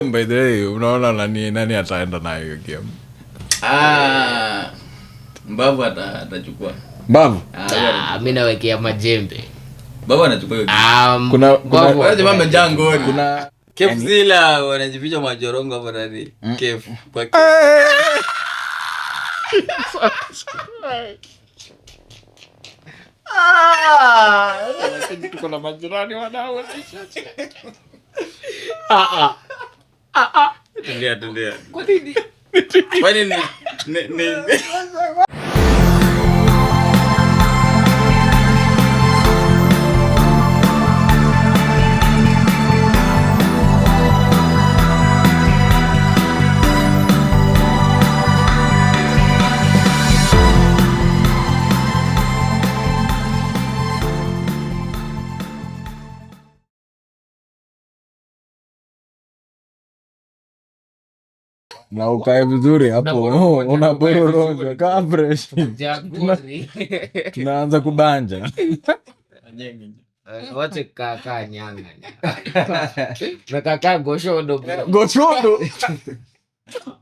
By the way, unaona nani ataenda na hiyo game? Mbavu atachukua. Mbavu? Mimi nawekea Majembe. Mbavu anachukua hiyo game. Kuna jamaa mjango ni. Kuna Kef Zila wanajificha majorongo hapo ndani. Kef. Kwa tuko na majirani wanao. Tulia. Kwa nini? Kwani ni na ukae vizuri hapo. Unabororoka kama fresh. Tunaanza kubanja. Wache kaka nyanga. Na kaka goshodo.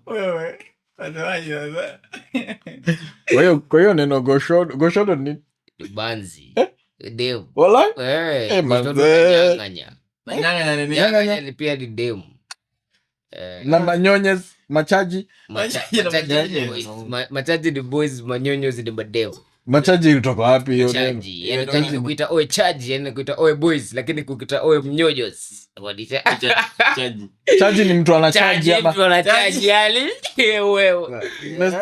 wewe. Anawaje sasa? Kwa hiyo neno goshodo ni Banzi. Demu. Wala? Manze. Nyanga Ni pia ni demu. Na manyonyes, machaji ni boys, manyonyos ni mademu. Machaji kutoka wapi hiyo neno? Chaji, yani kuita oe chaji, yani kuita oe boys, lakini kuita oe mnyonyos. Chaji ni mtu anachaji ama mtu anachaji yani wewe.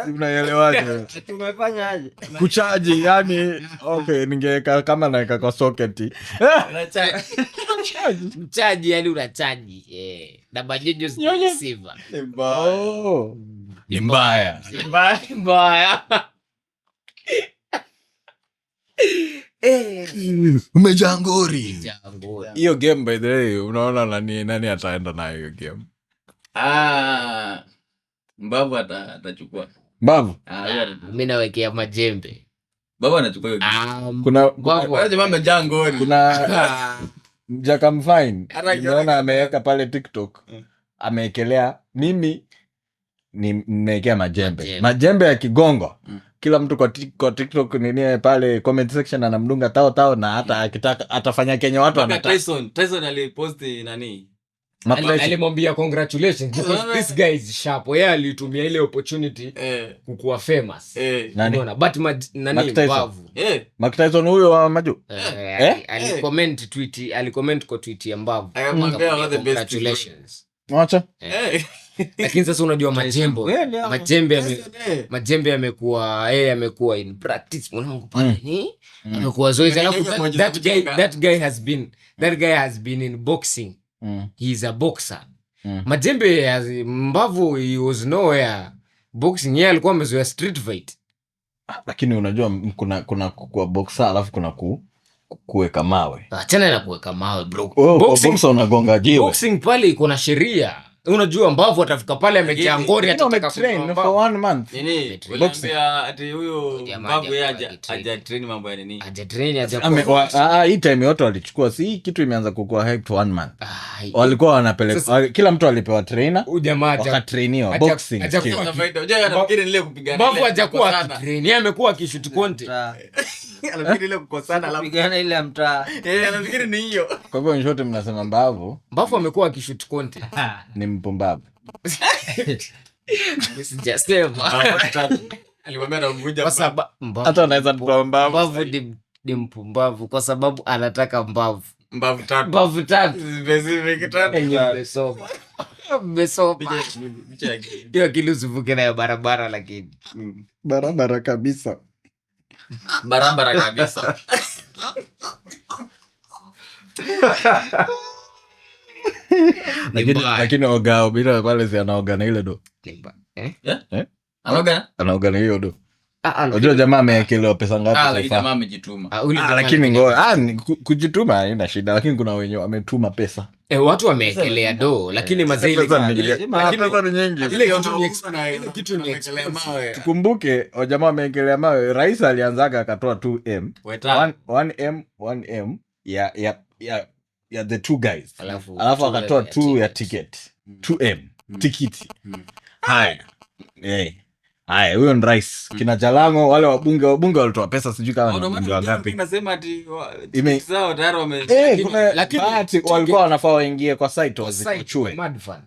Unaelewaje? tumefanya aje? Kuchaji yani okay, ningeweka kama naweka kwa socket. Chaji yani unachaji. Na manyonyos ni siva. Ni mbaya. Umejangori. Hiyo game by the way, unaona nani ataenda na hiyo game? Mbavu atachukua. Mbavu? Mimi nawekea Majembe. Mbavu anachukua hiyo game. Kuna jamaa mjango ni. Kuna Jaka Mfine. Unaona ameweka pale TikTok. Ameekelea mimi nimewekea Majembe ya Kigongo. Kila mtu kwa TikTok nini pale comment section anamdunga tao na hata akitaka atafanya Kenya watu anataka. Tyson aliposti nani? Alimwambia congratulations because this guy is sharp. Yeye alitumia ile opportunity kukuwa famous. Unaona but nani Mbavu. Mark Tyson huyo wa Maju. Alicomment kwa tweet ya Mbavu. Congratulations. Mwacha. Lakini sasa unajua Majembe amekuwa in practice mwanangu pale ni amekuwa zoezi alafu that guy has been in boxing. He is a boxer. Majembe Mbavu he was nowhere boxing, yeye alikuwa amezoea street fight. Lakini unajua kuna kwa boxer alafu kuna kuweka mawe. Achana na kuweka mawe bro. Boxer unagonga jiwe. Boxing pale iko na sheria. Unajua Mbavu atafika pale amejaa ngori atataka train for 1 month. Nini? Waliambia ati huyo Mbavu haja train mambo ya nini? Haja train hii time yote walichukua si kitu imeanza kukua hype for 1 month. Walikuwa wanapeleka kila mtu alipewa trainer. Wakatrainiwa boxing. Anafikiri ile kupigana. Mbavu hajakuwa train, amekuwa akishoot content. Anafikiri ile kukosana alafu kupigana ile mtaa. Anafikiri ni hiyo. Kwa hivyo nishote mnasema Mbavu amekuwa akishoot content. Ni mpumbavu. Alimwambia anamvunja kwa sababu hata anaweza kuwa Mbavu ni mpumbavu kwa sababu anataka Mbavu tatu specific tatu. Mmesoma. Hiyo kile usivuke nayo barabara lakini. Barabara kabisa. Lakini ogao bila pale si anaoga na ile do. Anaoga na hiyo do. Unajua jamaa ameekelewa pesa ngapi sasa? Jamaa amejituma. Lakini ngoja kujituma haina shida, lakini kuna wenyewe ametuma pesa. Watu wameekelea do lakini mazee pesa ni nyingi. Ile kitu ni mawe. Tukumbuke jamaa wameekelea mawe. Rais alianzaga akatoa 2M. 1M ya the two guys. Alafu akatoa 2 ya ticket. 2M tikiti. Haya huyo ni rais. Kina Jalango wale wabunge walitoa pesa sijui kama ni wabunge wangapi. Nasema ati sawa tayari wame lakini walikuwa wanafaa waingie kwa site wazichue. Mad fun.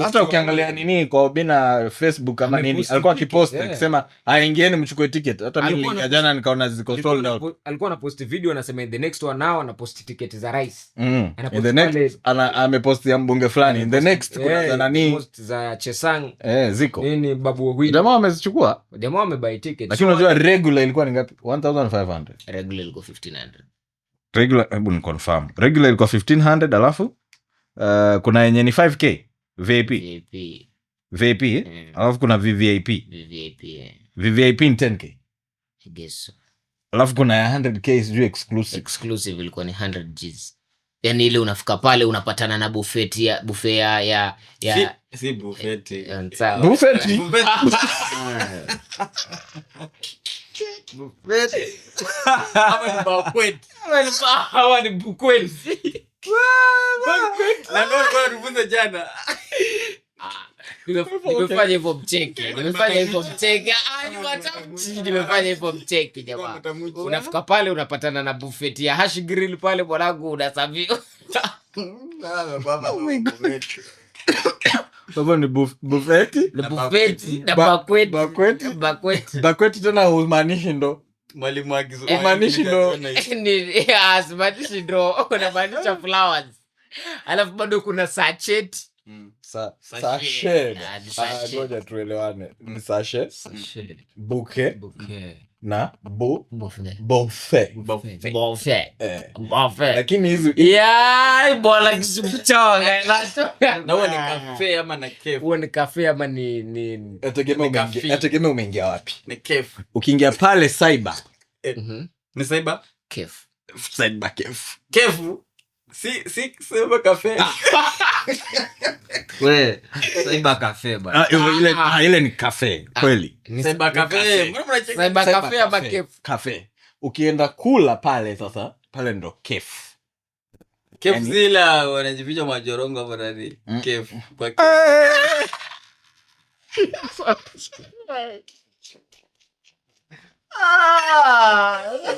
Hata ukiangalia nini kwa bina Facebook ama nini alikuwa akipost akisema aingieni mchukue ticket. Hata mimi jana nikaona ziko sold out. Alikuwa anapost video anasema in the next one now anapost ticket za rais. In the next amepost ya mbunge fulani. In the next kuna nani post za Chesang ziko nini Babu Owino. Jamaa wamezichukua. Jamaa wamebuy ticket. Lakini unajua regular ilikuwa ni ngapi? 1500. Regular ilikuwa 1500. Regular hebu ni confirm. Regular ilikuwa 1500 alafu kuna yenye ni 5k VIP alafu kuna VVIP VVIP ni 10k I guess so. alafu kuna ya 100k sijui exclusive ilikuwa ni 100 Gs. Yani ile unafika pale unapatana na buffet ya si buffet. Buffet hawa ni bukwet. Na ndio kwa tufunze jana. Nimefanya hivyo mcheke. Nimefanya hivyo mcheke jamaa. Unafika pale unapatana na buffet ya hash grill pale mwanangu unasaviwa. Baba ni buffet na bakwet tena humaanishi ndo mwalimu akizo humaanishi ndo ni asimaanishi ndo unamaanisha flowers. Alafu bado kuna sachet. Sachet. Ngoja tuelewane. Ni sachet. Bouquet. Na buffet. Lakini hizo bora kisukuchonga. Na huwa ni cafe ama na cafe. Huwa ni cafe ama ni ategemea umeingia wapi. Ni cafe. Ukiingia pale cyber. Ni cyber? Cafe. Cyber cafe. Cafe. Si cyber cafe. We, cyber cafe bana. Ile ni cafe kweli. Cyber cafe. Cyber cafe ama cafe. Ukienda kula pale sasa, pale ndo cafe. Cafe zila wanajificha majorongo hapo ndani. Cafe. Kwa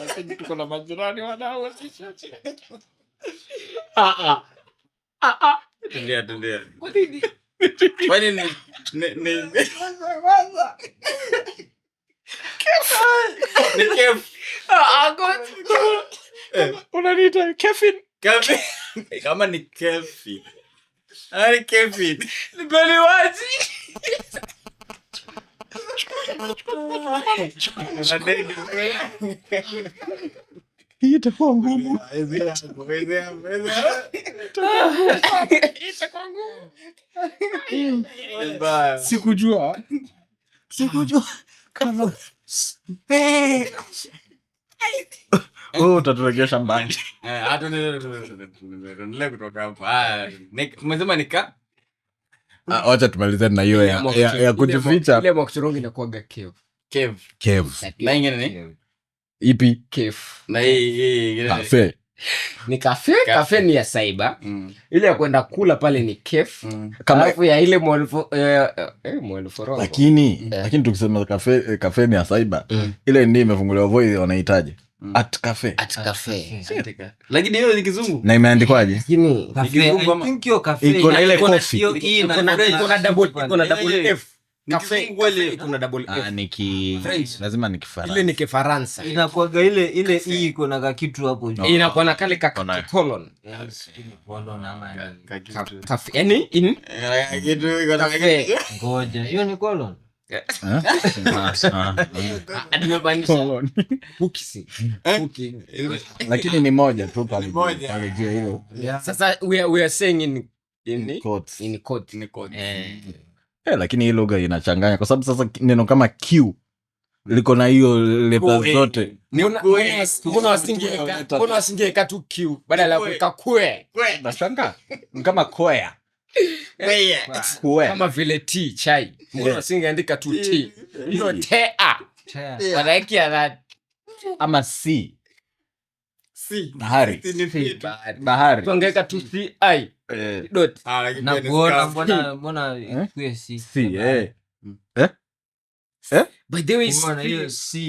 lakini tuko na majirani wanaohusisha. Tulia. Kwani ni Kef. Unaniita Kevin? Kevin. Kama ni Kevin. Ni Kevin. Ni kweli wazi. Hii itakuwa ngumu. Sikujua. Kama utaturegesha mbali. Umesema nika? Wacha tumalizane na hiyo ya kujificha. Ile mwakuchorongi inakuwaga Cave. Na ingine ni? Ipi? Cave. Na hii cafe. Ni cafe? Cafe ni ya cyber. Ile ya kwenda kula pale ni cave. Alafu ya ile mwelforo. Lakini tukisema cafe ni ya cyber. Ile ndio imefunguliwa Voi wanahitaji. At cafe. Lakini hiyo ni kizungu. Na imeandikwaje? Lakini I think hiyo cafe iko na ile coffee. Iko na double F. Cafe kuna double F. Lazima ni Kifaransa. Ile ni Kifaransa. Inakuwaga ile hii iko na kitu hapo juu. Inakuwa na kale colon. Cafe. Yani kitu iko na kitu. Ngoja. Hiyo ni colon. Lakini ni moja tu pale. Sasa we are saying in quotes. Lakini hii lugha inachanganya kwa sababu sasa neno kama Q liko na hiyo letters zote. Kuna wasingeweka tu Q badala ya kuweka kwe. Nashangaa. Ni kama kwea. Kama vile tea chai. Mbona wasingeandika tu tea? Hiyo tea. Wanaiki ya that ama C. bahari. Bahari. Tuangeka tu CI. Dot. Na kuona mbona kuwe Si By the way,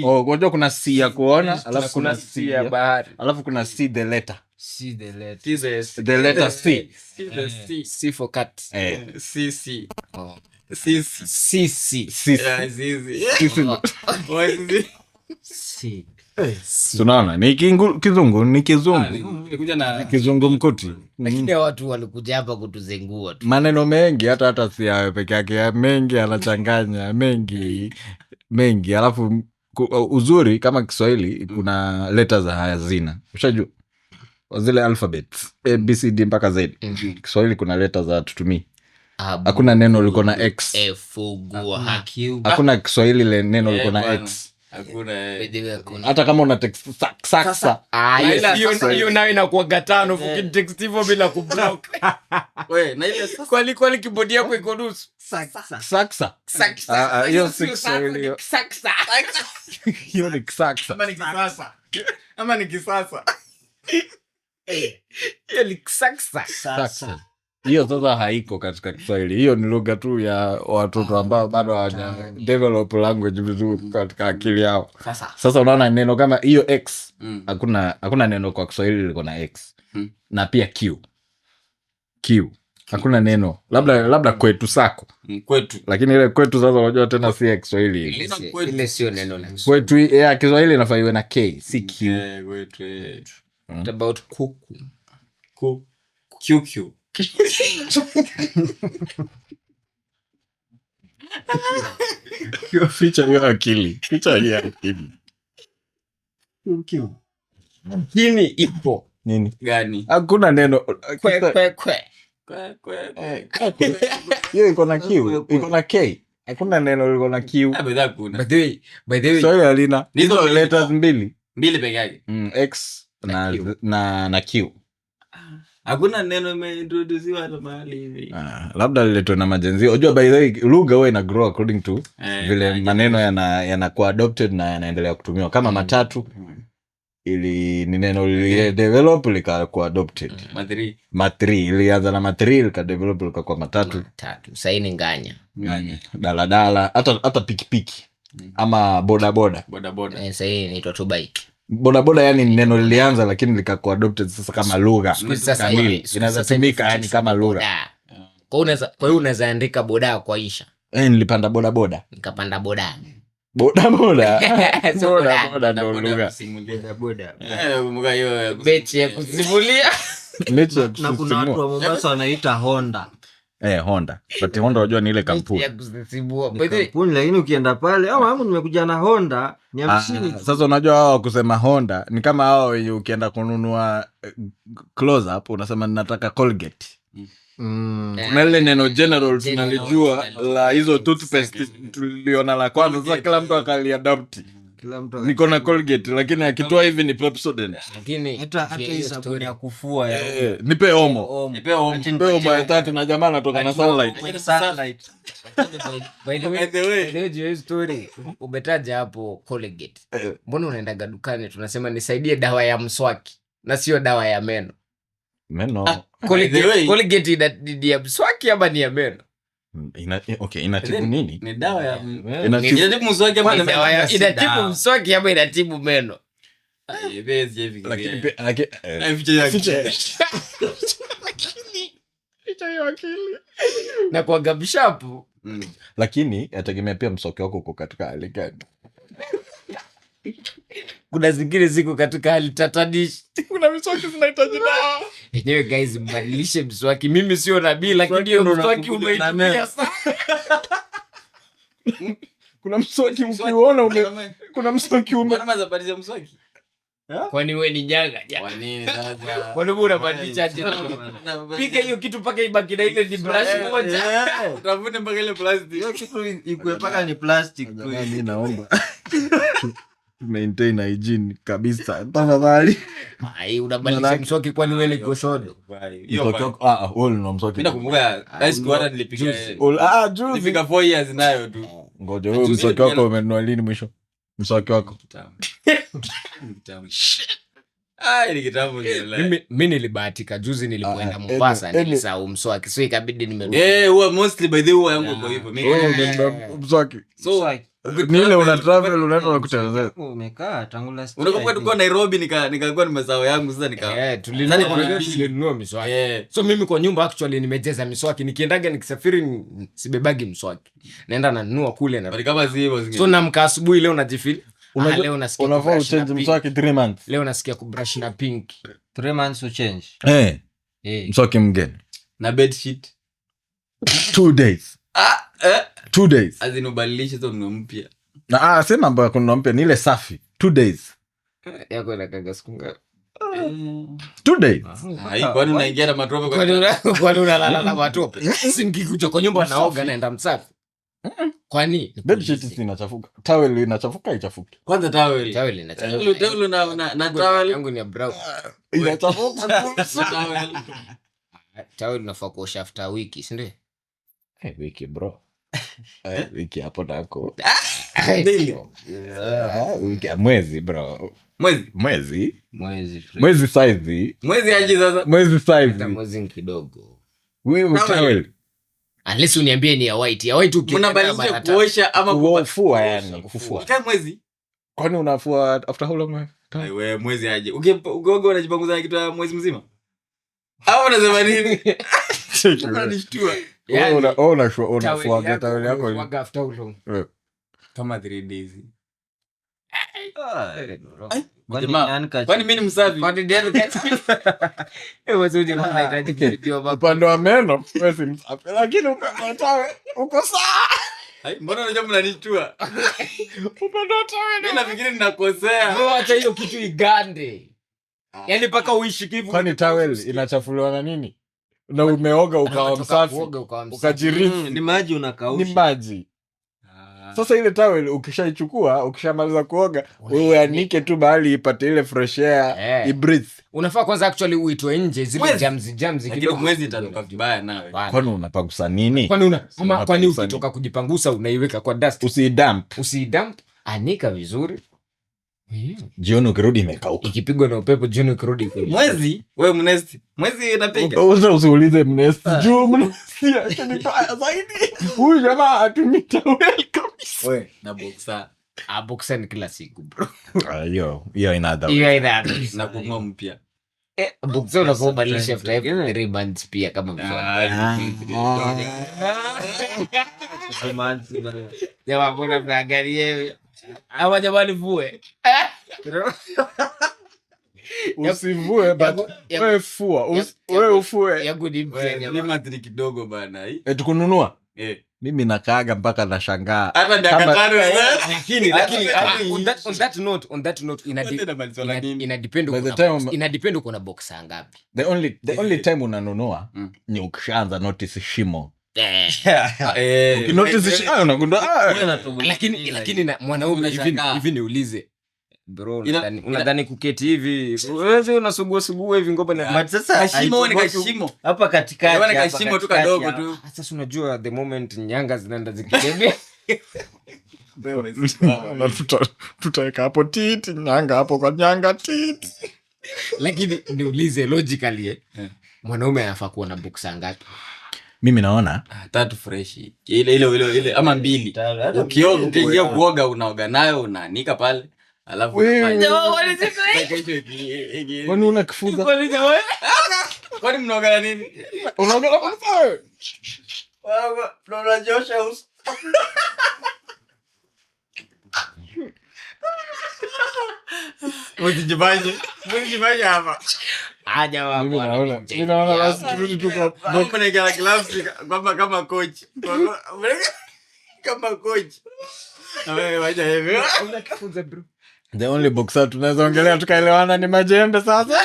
ngoja kuna C ya kuona, alafu kuna C ya bahari. Alafu kuna C the letter. see the letter. The letter C. C for cat. CC. Oh. CC. CC. Yeah, it's easy. What is it? C. Tunaona ni kizungu ni kizungu. Nikuja na Kizungu mkuti. Lakini watu walikuja hapa kutuzengua tu. Maneno mengi hata si yawe peke yake, mengi anachanganya mengi. Alafu uzuri kama Kiswahili kuna letters hazina. Ushajua zile alphabets A B C D mpaka Z. Kiswahili kuna letters za tutumii. Hakuna neno liko na X. Hakuna Kiswahili le neno liko na X. Hata kama una text saksa. Hiyo nayo inakuwa gatano fucking text hivyo bila kublock. Wewe na ile sasa kwani keyboard yako iko nusu. Saksa. Hiyo Kiswahili. Saksa. Hiyo ni saksa. Ama ni kisasa. Hiyo ni saksa. Hiyo sasa haiko katika Kiswahili. Hiyo ni lugha tu ya watoto ambao bado hawaja develop language vizuri katika akili yao. Sasa unaona neno kama hiyo X, hakuna neno kwa Kiswahili liko na X. Na pia Q. Hakuna neno. Labda kwetu sako. Kwetu. Lakini ile kwetu sasa unajua tena si Kiswahili. Ile sio neno la kwetu. Ya Kiswahili inafaa iwe na K, si Q. Kwetu. What about kuku? QQ. Hiyo feature hiyo akili. Nini ipo? Nini? Gani? Hakuna neno. Kwe. Hiyo iko na Q, iko na K. Hakuna neno liko na Q. By the way. Sorry Alina. Hizo letters mbili peke yake. X na Q. Hakuna neno imeintroduciwa hata mahali hivi. Labda liletwe na majenzi. Unajua by the way lugha huwa ina grow according to vile maneno yanakuwa adopted na yanaendelea kutumiwa. Kama matatu ili ni neno li develop likakuwa adopted. Matri ilianza na matri likadevelop likakuwa matatu. Sasa ni nganya. Daladala hata pikipiki ama bodaboda. Sasa hii inaitwa tu bike. Bodaboda yani neno lilianza lakini likakuwa adopted sasa kama lugha kamili. Inaweza tumika yani kama lugha. Kwa hiyo unaweza andika boda kwa Isha. Nilipanda bodaboda. Nikapanda boda. Boda ndo lugha. Mga hiyo Mechi ya kusimulia. Na kuna watu wa Mombasa wanaita Honda. Honda. But Honda unajua ni ile kampuni. Ya kusisimua. Kampuni lakini ukienda pale, wangu nimekuja na Honda, ni 50. Sasa unajua hao kusema Honda ni kama hao ukienda kununua close up unasema ninataka Colgate. Kuna ile neno general tunalijua la hizo toothpaste tuliona la kwanza, sasa kila mtu akaliadopt. Niko na Colgate lakini akitoa hivi ni Pepsodent. Lakini hata hiyo sabuni ya kufua nipe omo. Nipe omo ya tatu na jamaa anatoka na Sunlight. By the way, leo story umetaja hapo Colgate. Mbona unaendaga dukani tunasema nisaidie dawa ya mswaki na sio dawa ya meno? Colgate ni ya mswaki ama ni ya meno? Inatibu nini? Ni dawa ya inatibu mswaki ama inatibu mswaki ama inatibu meno? Na kwa gabishapu lakini yategemea pia mswaki wako uko katika hali gani. Kuna zingine ziko katika hali tatanishi. Kuna mswaki zinahitaji dawa. Enyewe guys, mbadilishe mswaki. Mimi sio nabii lakini hiyo mswaki umeitumia sana. Kuna mswaki ukiona kuna mswaki Mbona zabadilisha mswaki? Kwani wewe ni nyanga? Kwa nini sasa? Kwani unabadilisha aje? Piga hiyo kitu paka ibaki na ile ni brush moja. Utavune mpaka ile plastic. Hiyo kitu ikue paka ni plastic tu. Mimi naomba maintain hygiene kabisa. Tafadhali. Unabadilisha mswaki kwani wewe ni goshodo? Wewe ni mswaki. Mimi nakumbuka ice water nilipiga. Juice. Nilifika 4 years nayo tu. Ngoja wewe mswaki wako umenunua lini mwisho? Mswaki wako. Ni kitambo nile. Mimi nilibahatika juzi nilipoenda Mombasa nilisahau mswaki. So ikabidi nimerudi. Huwa mostly by the way yangu kwa hivyo. Mswaki. So Nile una travel unaenda unakutengeneza. Umekaa tangu last. unakumbuka tulikuwa Nairobi nikakuwa nimesahau yangu sasa tulinunua miswaki. So mimi kwa nyumba actually nimejeza miswaki. Nikiendaga nikisafiri sibebagi mswaki. Naenda nanunua kule na kama si hivyo. So namka asubuhi leo najifeel. Leo nasikia unafaa uchange mswaki 3 months. Leo nasikia kubrush na pink. 3 months uchange. Mswaki mgeni. Na bed sheet 2 days. 2 days. Azinubadilisha tu mpya. Na sema ambayo kuna mpya ni ile safi 2 days. Yako inakaga siku ngapi? 2 days. Kwani unaingia na matope kwani unalala na matope? Si nikikuja kwa nyumba naoga naenda msafi. Kwani bed sheet inachafuka. Towel inachafuka ichafuki. Kwanza towel inachafuka. Towel na towel yangu ni brown. Inachafuka. Towel unafaa kuosha after wiki, si ndio? Wiki bro. Wiki hapo nako. Wiki mwezi bro. Mwezi size. Mwezi aje sasa? Mwezi size. Mwezi kidogo. Wewe towel. Unless uniambie ni ya white. Ya white unabadilisha kuosha ama kufua yani kufua. Kama mwezi. Kwani unafua after how long? Wewe mwezi aje? Ugogo unajipanguza kitu ya mwezi mzima? Au unasema nini? Unanishtua. Unafua towel yako after how long? Kama 3 days. Kwani mimi ni msafi? Upande wa meno wewe si msafi. Lakini uko sawa. Mbona unajua mnanishtua? Upande wa towel. Mimi nafikiri ninakosea. Wewe acha hiyo kitu igande. Yaani paka uishi kivu. Kwani towel inachafuliwa na nini? Na umeoga ukawa msafi. Ukajirifu. Ni maji unakausha. Ni maji. Sasa ile towel ukishaichukua, ukishamaliza kuoga, wewe anike tu mahali ipate ile fresh air, ibreathe. Unafaa kwanza actually uitwe nje zile germs kidogo. Mwezi itanuka vibaya nawe. Kwani unapangusa nini? Kwani ukitoka kujipangusa unaiweka kwa dust. Usidump, anika vizuri. Jioni ukirudi imekauka. Ikipigwa na upepo jioni ukirudi. Mwezi? Wewe mnesti. Mwezi inapiga. Usiulize mnesti. Juu mnesti ni mbaya zaidi. Huyu jamaa atumii towel kabisa. Wewe na boxer. Boxer ni kila siku bro. Hiyo inaadha. Na kununua mpya. Boxer unakubadilisha after 3 months pia kama mfano. Jamaa mbona mnaangalia hivi? Hawa jamani vue. Usivue but wewe fua. Wewe ufue. Yangu ni mpya jamaa. Ni matri kidogo bana hii. Tukununua? Mimi nakaaga mpaka nashangaa. Hata ndakatano lakini on that note ina depend uko na boxer ngapi. The only time unanunua ni ukishaanza notice shimo. Lakini na mwanaume hivi niulize bro, unadhani kuketi hivi wewe unasugua hivi ngoma na sasa shimo ni kashimo hapa katikati hapa kashimo tu kadogo tu. Sasa unajua the moment nyanga zinaenda zikitembea na tutaweka hapo titi nyanga hapo kwa nyanga titi. Lakini niulize logically mwanaume anafaa kuwa na boxer ngapi? Mimi naona 3 fresh. Ile ama 2. Ukioga ukiingia kuoga unaoga nayo unaanika pale. Alafu kwani unakifuza? Kwani mnaoga na nini? Unaoga na kufanya? Unajosha uso. Mujibanje hapa. Aja wapo. Mimi naona lazima turudi tu kwa mnegala gloves kama coach. Kama coach. Wewe wacha hivi. Unakifunza bro. The only boxer tunaweza ongelea tukaelewana ni majembe sasa.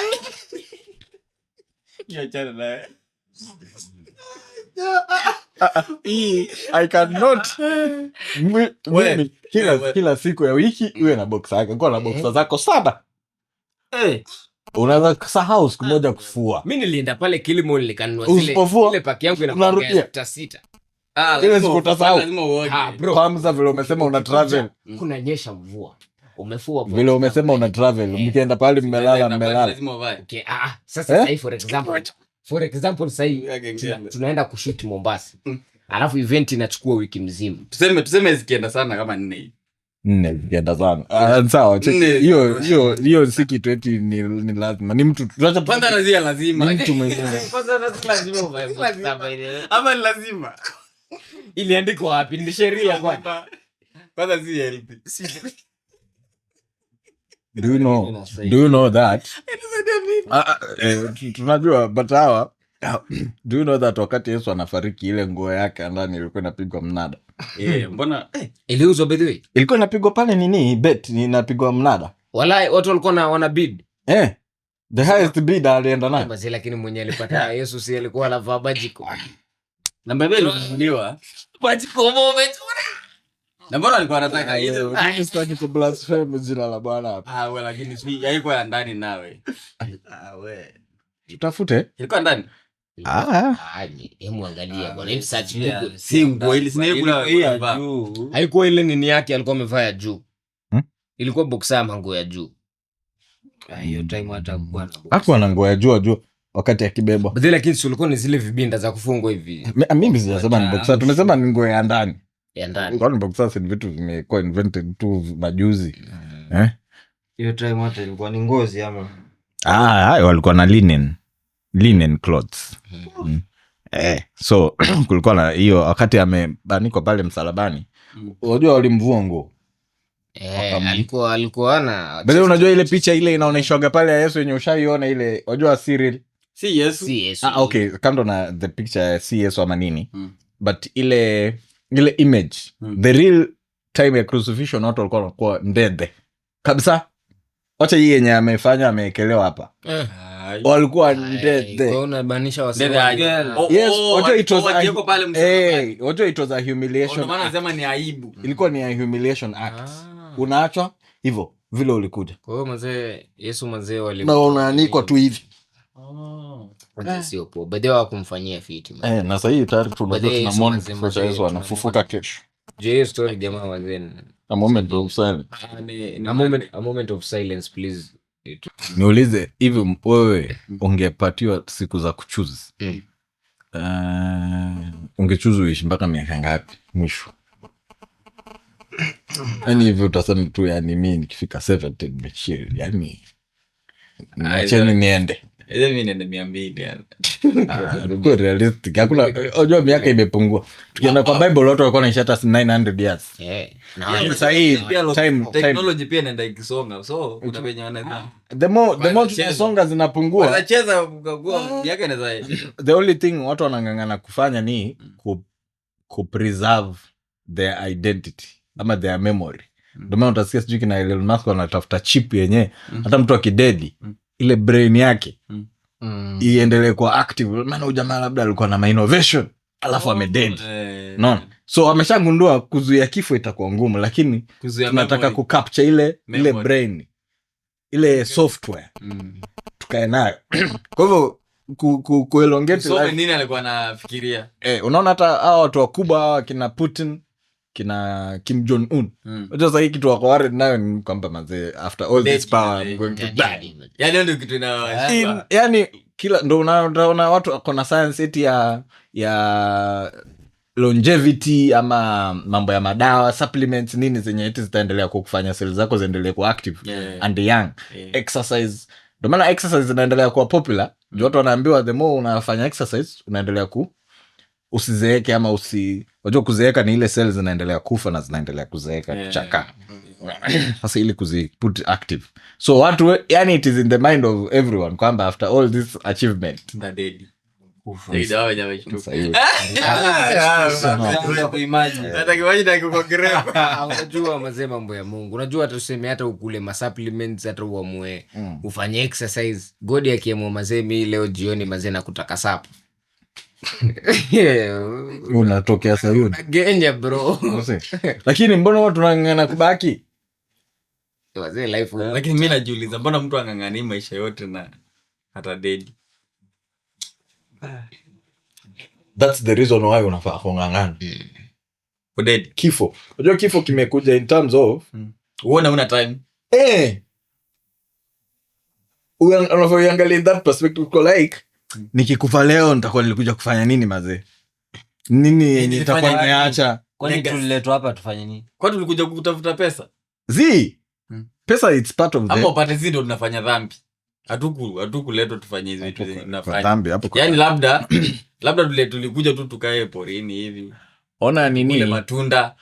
Niachana naye. I cannot. Kila siku ya wiki uwe na boxer yako. Kwa na boxer zako 7. Unaweza kusahau siku moja kufua. Mimi nilienda pale Kilimall nikanunua zile paki yangu inakuwa 6. Ile siku utasahau. Kwanza vile umesema una travel. Kunanyesha mvua. umefua vile umesema una travel mkienda pale mmelala lazima uvae. okay sasa sahi for example sahi tunaenda kushoot Mombasa alafu event inachukua wiki mzima Tuseme zikienda sana kama 4 zikienda sana sawa hiyo si kitu eti ni lazima ni mtu kwanza nazia lazima ni mtu mwingine kwanza lazima uvae ama ni lazima iliandikwa wapi ni sheria kwanza si healthy. do you know that tunajua but hawa do you know that wakati Yesu anafariki ile nguo yake ndani ilikuwa inapigwa mnada mbona iliuzwa by the way ilikuwa inapigwa pale nini bet inapigwa mnada wala watu walikuwa wana bid the highest bid alienda nayo basi lakini mwenye alipata Yesu si alikuwa anavaa bajiko na mbele ilifundiwa bajiko moment na mbona alikuwa anataka hiyo sitaki ku blaspheme jina la Bwana hapa wewe lakini si haikuwa ya ndani nawe wewe tutafute ilikuwa ndani hemu angalia bwana hivi search Google si nguo ile sina juu haikuwa ile nini yake alikuwa amevaa ya juu ilikuwa boxer mango ya juu hiyo time hata bwana hakuwa na nguo ya juu wakati akibebwa badala lakini si ulikuwa ni zile vibinda za kufungwa hivi mimi sijasema ni boxer tumesema ni nguo ya ndani ya ndani kwani boxer si vitu vimekuwa invented tu majuzi hiyo time hata ilikuwa ni ngozi ama hayo walikuwa na linen clothes so kulikuwa na hiyo wakati amebanikwa pale msalabani unajua walimvua nguo alikuwa na bado unajua ile picha ile inaonyeshwaga pale ya Yesu yenye ushaiona ile unajua Cyril si Yesu okay kando na the picture ya Yesu ama nini but ile image the real time ya crucifixion watu walikuwa wanakuwa ndede kabisa wacha hii yenye amefanya ameekelewa hapa walikuwa ndede unabanisha yes watu it was a humiliation maana nasema ni aibu ilikuwa ni a humiliation act unaachwa hivyo vile ulikuja kwa hiyo mzee Yesu mzee na unaanikwa tu hivi sio poa baadaye wakumfanyia fiti na sasa hii tayari tunataka tunaona sasa Yesu anafufuka kesho je story jamaa wazee a moment of silence a moment of silence please niulize hivi wewe ungepatiwa siku za kuchoose ungechoose uishi mpaka miaka ngapi mwisho yani hivi utasema tu yani mimi nikifika 70 nimechia yani niacheni niende mimi nenda 200 yani kwa realistic hakuna unajua miaka imepungua tukienda kwa Bible watu walikuwa wanaishi hata 900 years na sasa hii time technology pia inaenda ikisonga so kuna venye wana the more tunasonga zinapungua wanacheza kukagua miaka inaweza the only thing watu wanangangana kufanya ni ku preserve their identity ama their memory ndio maana utasikia sijui kina Elon Musk wanatafuta chip yenye hata mtu akidedi ile brain yake iendelee kuwa active maana ujamaa labda alikuwa na innovation alafu amededi no so ameshagundua kuzuia kifo itakuwa ngumu lakini tunataka kucapture ile brain ile software tukae nayo kwa hivyo kuelongate so nini alikuwa anafikiria unaona hata hao watu wakubwa hawa kina Putin kina Kim Jong Un sasa hii kitu wako worried nayo ni kwamba mazee after all this power I'm going to die yani ndio kitu yani kila ndo unaona watu wako na science eti ya longevity ama mambo ya madawa supplements nini zenye eti zitaendelea kufanya cells zako ziendelee kuwa active and young exercise ndio maana exercise zinaendelea kuwa popular watu wanaambiwa the more unafanya exercise unaendelea usizeeke ama unajua kuzeeka ni ile cells zinaendelea kufa na zinaendelea kuzeeka kuchaka sasa ili kuziput active so watu yani it is in the mind of everyone kwamba after all this achievement ndadedi unajua mazee mambo ya Mungu unajua hata useme hata ukule masupplements hata uamue ufanye exercise godi akiamua mazee mimi leo jioni mazee na kutaka sapu unatokea Sayuni Kenya bro lakini mbona watu wanang'ang'ana kubaki wazee life lakini mimi najiuliza mbona mtu ang'ang'ani maisha yote na hata dedi that's the reason why unafaa kung'ang'ana for dedi kifo unajua kifo kimekuja in terms of uone una time unavyoiangalia in that perspective, uko like nikikufa leo nitakuwa nilikuja kufanya nini mazee, nini nitakuwa nimeacha. Kwani tuliletwa hapa tufanye nini? Kwani tulikuja kutafuta pesa? Pesa it's part of hapo upate zi ndo tunafanya dhambi. Hatukuletwa tufanye hizi vitu tunafanya dhambi hapo. Yaani labda tulikuja tu tukae porini hivi. Ona nini? Kule matunda.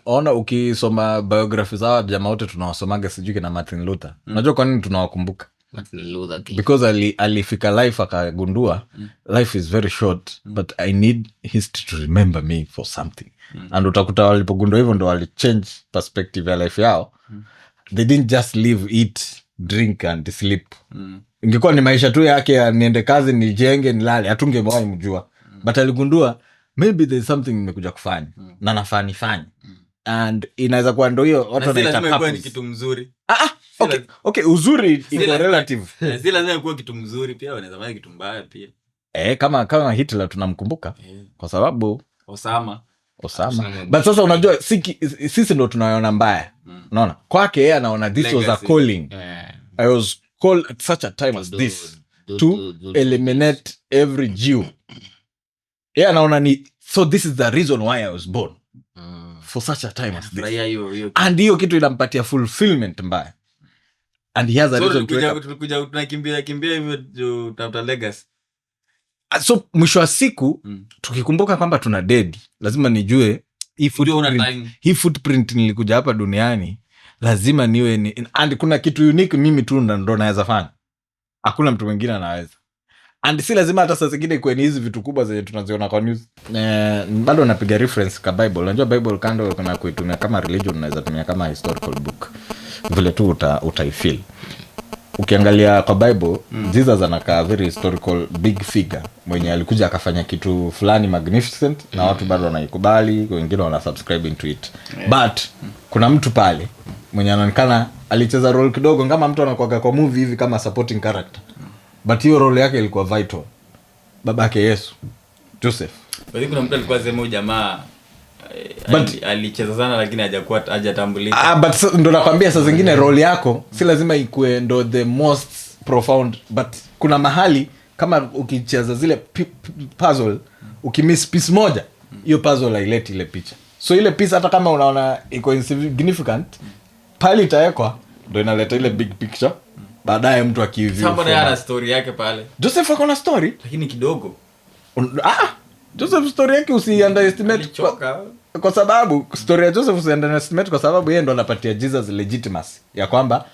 Ona ukisoma biographies za jamaa wote tunawasomaga sijui kina Martin Luther. Unajua kwa nini tunawakumbuka? Martin Luther King. Because alifika life akagundua life is very short but I need history to remember me for something. And utakuta walipogundua hivyo ndo walichange perspective ya life yao. They didn't just live, eat, drink and sleep. Ingekuwa ni maisha tu yake niende kazi nijenge nilale hatungewahi mjua. But aligundua maybe there's something nimekuja kufanya na nafaa nifanye. And inaweza kuwa ndo hiyo watu wanaita purpose. Ni kitu mzuri. Okay, uzuri iko relative. Si lazima kuwa kitu mzuri, pia wanaweza fanya kitu mbaya pia. Kama Hitler tunamkumbuka kwa sababu Osama. But sasa unajua sisi ndo tunaona mbaya. Unaona? Kwake yeye anaona this was a calling. I was called at such a time as this to eliminate every Jew. Yeye anaona so this is the reason why I was born. For such a time as this. And hiyo kitu inampatia fulfillment mbaya. And he has a reason to tulikuja tunakimbia hivyo tafuta legacy. So mwisho wa siku tukikumbuka kwamba tuna dead, lazima nijue hii footprint nilikuja hapa duniani lazima niwe and kuna kitu unique mimi tu ndo naweza fanya. Hakuna mtu mwingine anaweza. And si lazima hata saa zingine kwenye hizi vitu kubwa zenye tunaziona kwa news. Bado napiga reference ka Bible. Unajua Bible kando kuna kuitumia kama religion, unaweza tumia kama historical book. Vile tu utaifeel. Ukiangalia kwa Bible, Jesus anakaa very historical big figure mwenye alikuja akafanya kitu fulani magnificent na watu bado wanaikubali, wengine wana subscribe into it. But kuna mtu pale mwenye anaonekana alicheza role kidogo kama mtu anakuwa kwa movie hivi kama supporting character. But hiyo role yake ilikuwa vital. Babake Yesu, Joseph. Bali kuna mtu alikuwa sema jamaa alicheza sana lakini hajatambulika. But ndo nakwambia saa zingine role yako si lazima ikue ndo the most profound, but kuna mahali kama ukicheza zile puzzle ukimiss piece moja, hiyo puzzle haileti ile picha. So ile piece hata kama unaona iko insignificant, pale itawekwa ndo inaleta ile big picture. Baadaye mtu akiview. Somebody ana story yake pale. Joseph akona story lakini kidogo. Joseph story yake usi-underestimate kwa sababu story ya Joseph usi-underestimate kwa sababu yeye ndo anapatia Jesus legitimacy ya kwamba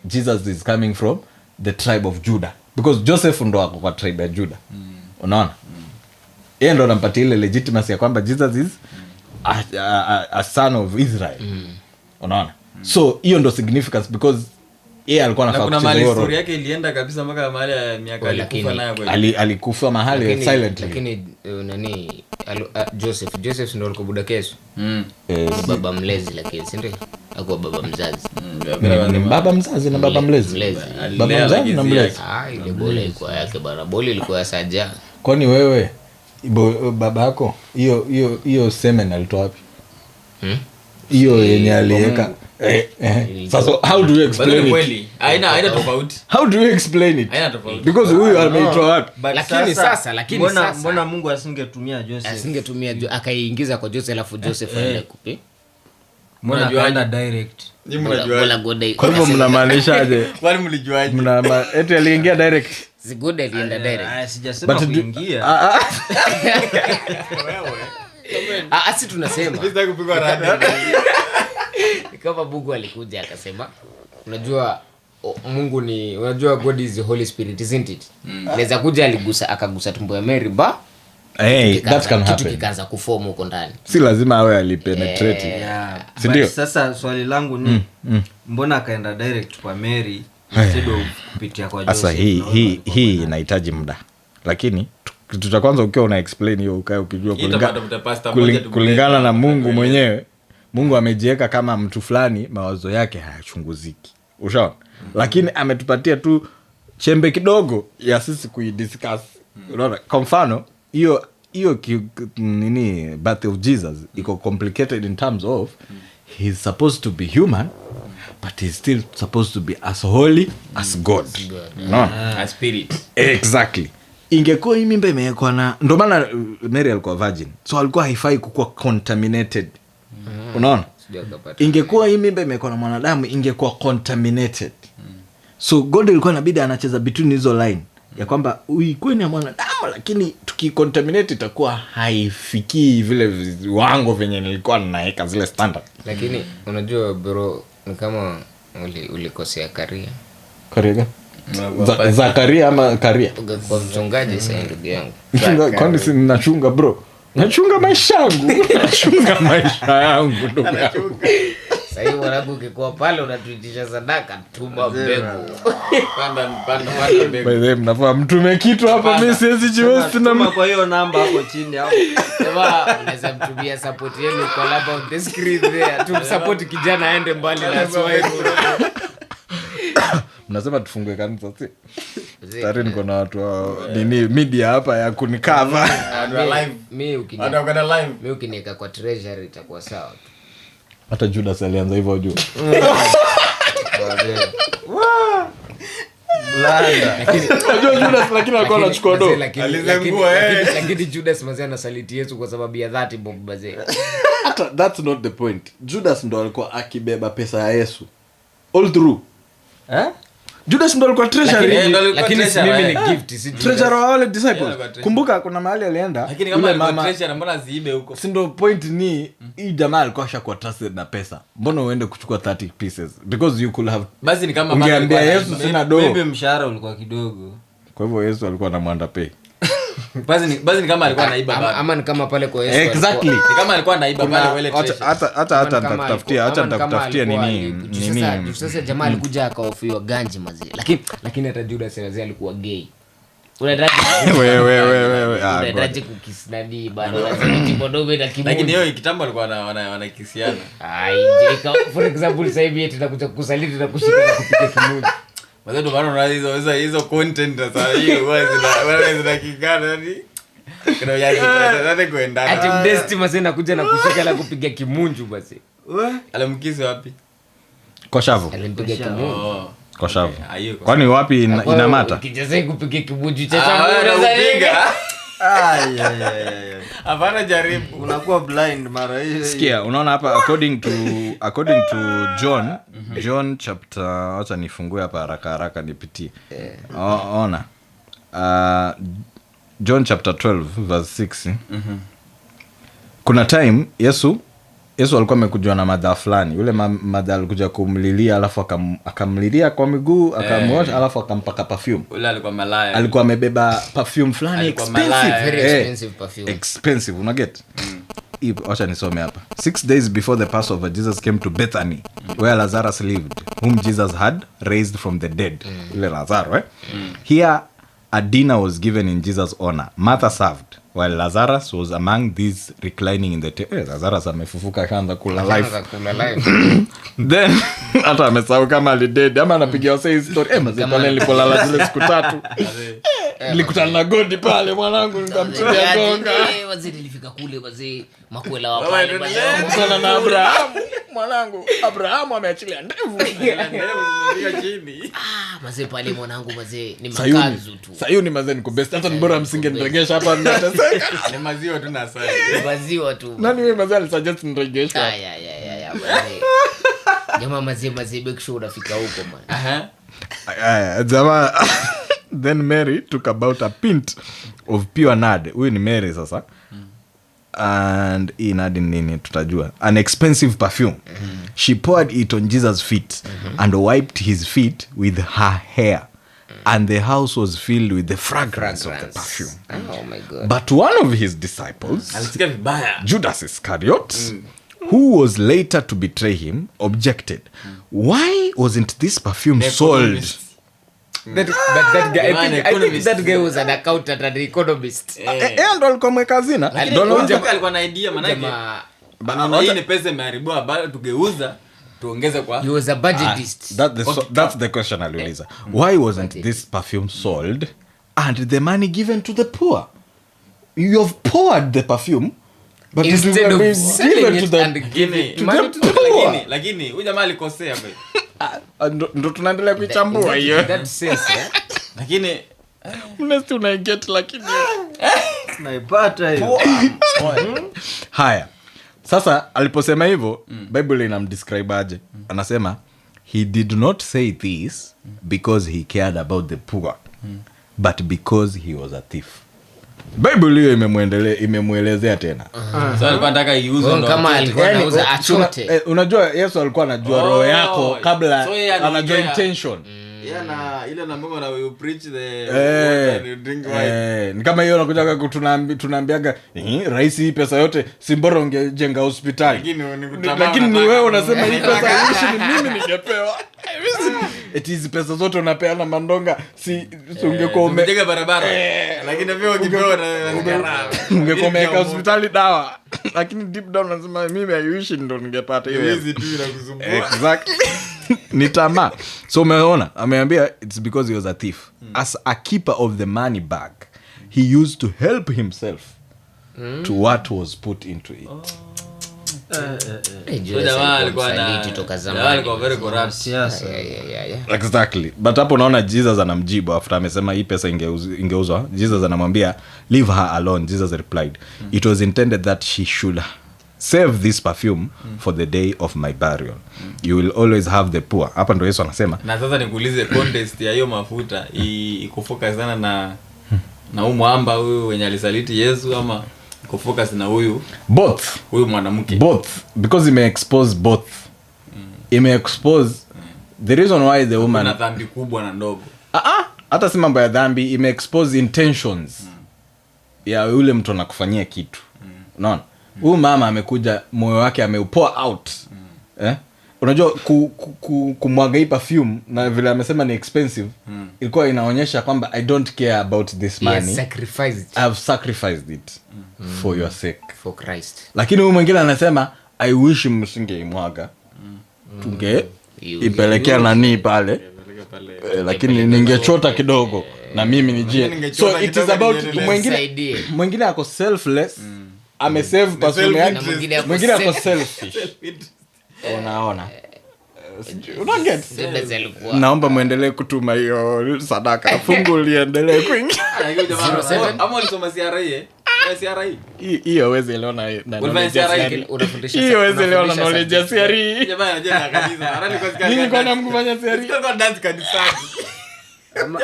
Jesus is coming from the tribe of Judah, because Joseph ndo ako kwa tribe ya Judah. Unaona? Yeye ndo anampatia ile legitimacy ya kwamba Jesus is a son of Israel. Unaona? So hiyo ndo significance because yeye alikuwa anafaa kucheza hiyo role. Story yake ilienda kabisa mpaka mahali ya miaka alikufa nayo kweli. Alikufa mahali silently. Lakini nani Joseph ndio alikuwa buda kesho. Baba mlezi lakini si ndio? Hakuwa baba mzazi. Baba mzazi na baba mlezi. Baba mzazi na mlezi. Ile bole ilikuwa yake bana. Bole ilikuwa ya Saja. Kwani wewe baba yako hiyo semen alitoa wapi? Hiyo yenye aliweka. Sasa how do you explain it? Haina tofauti. How do you explain it? Haina tofauti. Because huyu ameitoa wapi? Lakini sasa mbona Mungu asingetumia Joseph? Asingetumia akaingiza kwa Joseph alafu Joseph aende kupi? Mbona kaenda direct? Ni mnajua. Kwa hivyo mnamaanishaje? Kwani mlijuaje? Eti aliingia direct. Zigode alienda direct. Sijasema kuingia. Wewe. Asi tunasema. Sitaki kupigwa radi. Kama Mungu alikuja akasema, unajua Mungu ni, unajua God is the Holy Spirit, isn't it? Anaweza kuja akagusa tumbo ya Mary that can happen. Kitu kikaanza kuform huko ndani. Si lazima awe alipenetrate. Si ndio? Sasa swali langu ni mbona akaenda direct kwa Mary instead of kupitia kwa Joseph? Sasa hii inahitaji muda. Lakini kitu cha kwanza ukiwa una explain hiyo ukae ukijua kulingana na Mungu mwenyewe. Mungu amejiweka kama mtu fulani, mawazo yake hayachunguziki. Ushaona? Lakini ametupatia tu chembe kidogo ya sisi kuidiscuss. Unaona? Kwa mfano, hiyo birth of Jesus iko complicated in terms of he's supposed to be human but he's still supposed to be as holy as God. No? A spirit. Exactly. Ingekuwa hii mimba imewekwa na ndo maana Mary alikuwa virgin, so alikuwa haifai kukuwa contaminated. Unaona? Ingekuwa hii mimba imewekwa na mwanadamu ingekuwa contaminated. So God alikuwa inabidi anacheza between hizo line ya kwamba uikuwe ni mwanadamu lakini tukicontaminate itakuwa haifikii vile viwango venye nilikuwa ninaweka zile standard. Lakini unajua bro, ni kama ulikosea karia. Karia? Zakaria ama karia? Kwa mchungaji sasa ndugu yangu. Kwani si ninachunga bro? Nachunga maisha yangu. Nachunga maisha yangu ndugu yangu. Sasa hivi mwanangu ukikuwa pale unatuitisha sadaka, tuma mbegu. Panda mbegu. By the way, mnafaa mtume kitu hapa, mimi siwezi jiwezi na kwa hiyo namba hapo chini hapo. Sema unaweza mtumia support yenu kwa labda on the screen there. Tumsupport kijana aende mbali na Swahili. Mnasema tufungue kanisa si? Tayari niko na watu wa nini media hapa ya kunikava. Mimi ukiniweka kwa treasury itakuwa sawa. Hata Judas alianza hivyo juu. Unajua Judas lakini alikuwa anachukua do. Lakini Judas mazee anasaliti Yesu kwa sababu ya that bomb bazee. Hata that's not the point. Judas ndo alikuwa akibeba pesa ya Yesu all through. Judas ndo alikuwa treasury, lakini mimi ni gift, si treasurer wa wale disciples. Kumbuka kuna mahali alienda, lakini kama mama treasurer mbona ziibe huko? Si ndo point ni hii jamaa alikuwa shakuwa trusted na pesa. Mbona uende kuchukua 30 pieces? Because you could have, basi ni kama ungeambia Yesu sina do. Maybe mshahara ulikuwa kidogo. Kwa hivyo Yesu alikuwa anamwanda pay. Basi ni kama alikuwa anaiba baba. Ama ni kama pale kwa Yesu. Exactly. Ni kama alikuwa anaiba pale wale treasure. Hata nitakutafutia nini. Sasa jamaa alikuja akaofiwa ganji mazi. Lakini hata Judas alikuwa gay. Unataka kukisnadi bana, lazima kibodobe na kibodo. Lakini hiyo kitambo alikuwa wanakisiana. For example sasa hivi eti nakuja kusaliti na kushika na kupiga kimuji. Wazee ndo bado hizo content sasa hiyo zina kikana yani. Kuna yake kwenda. Ati mdesti mazee nakuja na kushika na kupiga kimunju basi. Alimkisi wapi? Kwa shavu. Alimpiga kimunju. Kwa shavu. Kwani wapi inamata? Kijazai kupiga kimunju cha shavu unazaringa. Hapana jaribu. Unakuwa blind mara hii. Sikia, unaona hapa according to John chapter, acha nifungue hapa haraka nipitie. Ona. John chapter 12 verse 6. Kuna time Yesu alikuwa amekujwa na madha fulani. Yule madha alikuja kumlilia alafu akamlilia kwa miguu, akamwosha alafu akampaka perfume. Yule alikuwa malaya. Alikuwa amebeba perfume fulani expensive, very expensive perfume. Expensive, una get? Acha nisome hapa. 6 days before the Passover, Jesus came to Bethany, where Lazarus lived, whom Jesus had raised from the dead. Yule Lazaro, Here a dinner was given in Jesus' honor. Martha served, while Lazarus was among these reclining in the table. Lazarus amefufuka kaanza kula life. Then hata amesahau kama alidead ama anapigia wase hii story. Mzee pale nilipolala zile siku 3. Nilikutana na Godi pale mwanangu nikamtia gonga. Wazee nilifika kule wazee makwela wa pale sana na Abraham. Mwanangu Abraham ameachilia ndevu. Ndevu chini. Mazee pale mwanangu mazee ni makazu tu. Sayuni mazee niko best. Hata bora msingeniregesha hapa ninateseka. Ni maziwa tu na asali. Maziwa tu. Nani wewe mazee alisuggest niregesha? Ya mazee. Jamaa mazee make sure unafika huko man. Jamaa then Mary took about a pint of pure nard. Huyu ni Mary sasa. And in nard nini tutajua. An expensive perfume. She poured it on Jesus' feet and wiped his feet with her hair. And the house was filled with the fragrance of the perfume. Oh my God. But one of his disciples, Alisikia vibaya. Judas Iscariot, who was later to betray him, objected. Why wasn't this perfume sold? That guy, I think that guy was an accountant and economist. Ndo alikuwa mwekazina. Alikuwa na idea manake. Hii ni pesa imeharibiwa bado tugeuza tuongeze kwa. He was a budgetist. That's the question aliuliza. Why wasn't this perfume sold and the money given to the poor? You have poured the perfume, but instead of selling it and giving money to the poor. Lakini huyu jamaa alikosea bwana. ndo tunaendelea kuichambua hiyo. That sense, Lakini Mnesti unaiget lakini Naipata hiyo. haya. Sasa aliposema hivyo, Bible inamdescribe aje? Anasema he did not say this because he cared about the poor, but because he was a thief. Bible hiyo imemuelezea tena. so alikuwa anataka iuze ndo kama alikuwa anauza achote. Unajua Yesu alikuwa anajua roho yako kabla so yeye anajua anaongea. intention. Yeah, na ile na Mungu na you preach the water and you drink wine. Ni kama hiyo nakuja tunaambiaga rais hii pesa yote si bora ungejenga hospitali. Lakini ni wewe unasema hii pesa hishi ni mimi ningepewa. Eti hizi pesa zote unapeana mandonga si ungekuwa Umejenga barabara. Lakini pia ukipewa ungekuwa umeweka hospitali dawa. Lakini deep down unasema mimi haishi ndo ningepata hiyo. hizi tu inakusumbua. Exactly. Ni tamaa. So umeona ameambia it's because he was a thief. As a keeper of the money bag, he used to help himself to what was put into it. Alikuwa very corrupt. Siasa. Exactly. But hapo unaona Jesus anamjibu after amesema hii pesa ingeuzwa. Jesus anamwambia leave her alone. Jesus replied, it was intended that she should save this perfume for the day of my burial. You will always have the poor. Hapa ndo Yesu anasema. Na sasa nikuulize context ya hiyo mafuta ikufocus sana na huyu mwamba huyu wenye alisaliti Yesu ama kufocus na huyu mwanamke? Both, because ime expose both. Ime expose the reason why the woman na dhambi kubwa na ndogo. Hata si mambo ya dhambi, ime expose intentions ya yule mtu anakufanyia kitu. Unaona? Huyu mama amekuja, moyo wake ameupoa out. Unajua kumwaga hii perfume na vile amesema ni expensive, ilikuwa inaonyesha kwamba I don't care about this money. I've sacrificed it for your sake, for Christ. Lakini huyu mwingine anasema I wish msingeimwaga. Tunge ipelekea nani pale. Lakini ningechota kidogo na mimi nijie. So it is about mwingine ako selfless. Amesave perfume yake, mwingine ako selfish. Unaona? Unaget? Naomba muendelee kutuma hiyo sadaka. Fungu liendelee kuingia. Ama ulisoma CRA? CRA? Hiyo wezi eleona na knowledge ya CRA. Hiyo wezi eleona knowledge ya CRA. Jamaa anajenga kanisa. Arani kwa CRA. Nini kwa namkufanya CRA? Sikuwa dance kanisani.